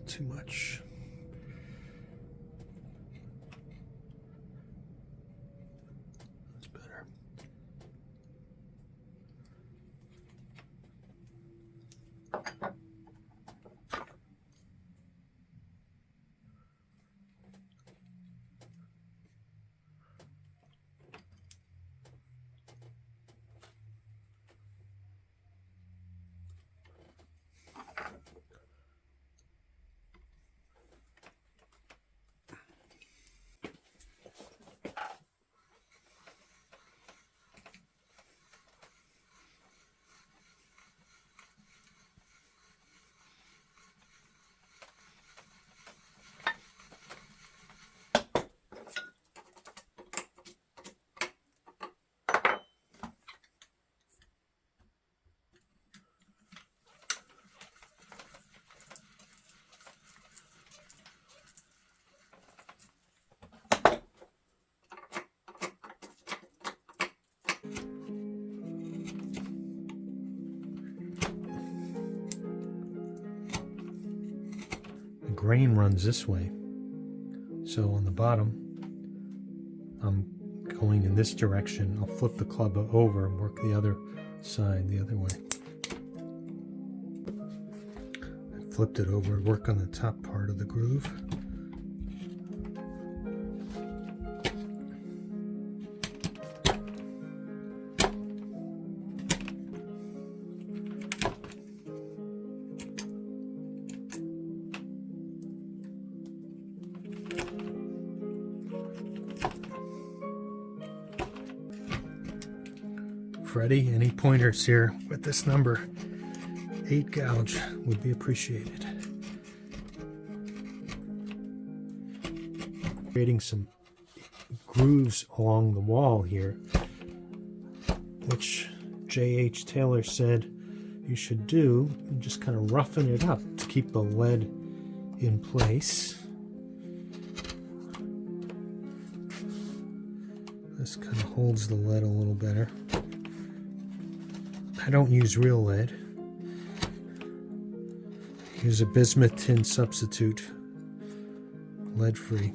Too much. That's better. Grain runs this way, so on the bottom I'm going in this direction. I'll flip the club over and work the other side the other way. I flipped it over, work on the top part of the groove. Freddie, any pointers here with this number? 8 gouge would be appreciated. Creating some grooves along the wall here, which J.H. Taylor said you should do, and just kind of roughen it up to keep the lead in place. This kind of holds the lead a little better. I don't use real lead. I use a bismuth-tin substitute, lead-free.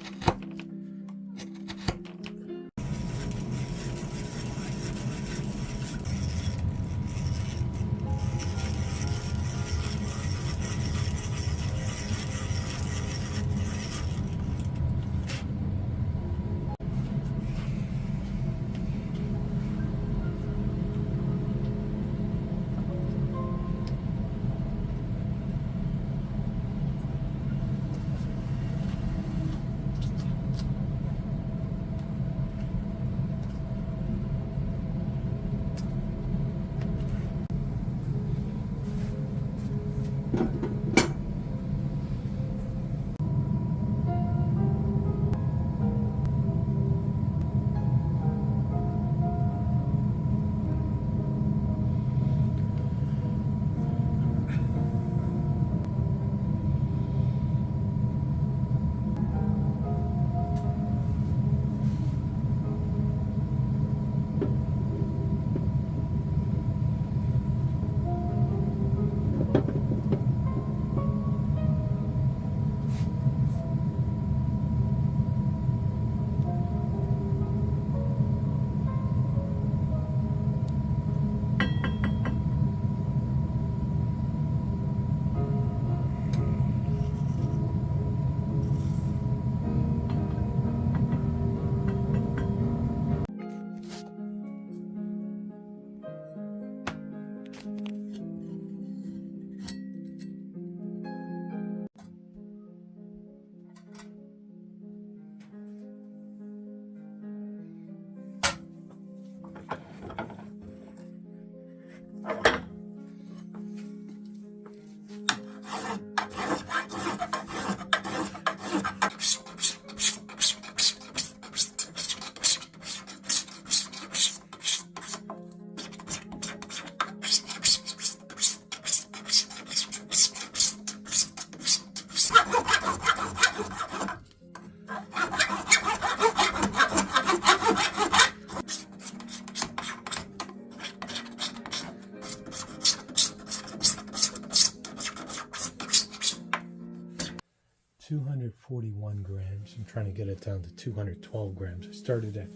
241 grams. I'm trying to get it down to 212 grams. I started at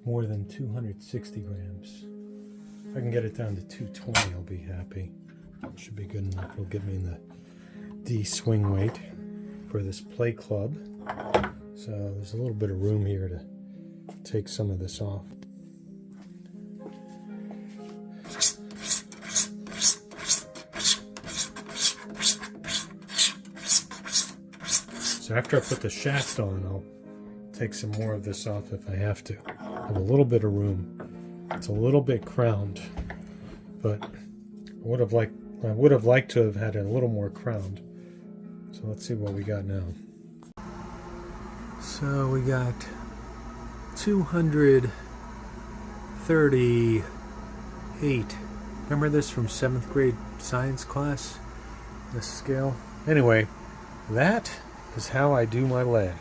more than 260 grams. If I can get it down to 220, I'll be happy. Should be good enough. It'll get me in the D swing weight for this play club. So there's a little bit of room here to take some of this off. So after I put the shaft on, I'll take some more of this off if I have to. I have a little bit of room. It's a little bit crowned, but I would have liked to have had it a little more crowned. So let's see what we got now. So we got 238. Remember this from 7th grade science class? This scale? Anyway, that is how I do my lead.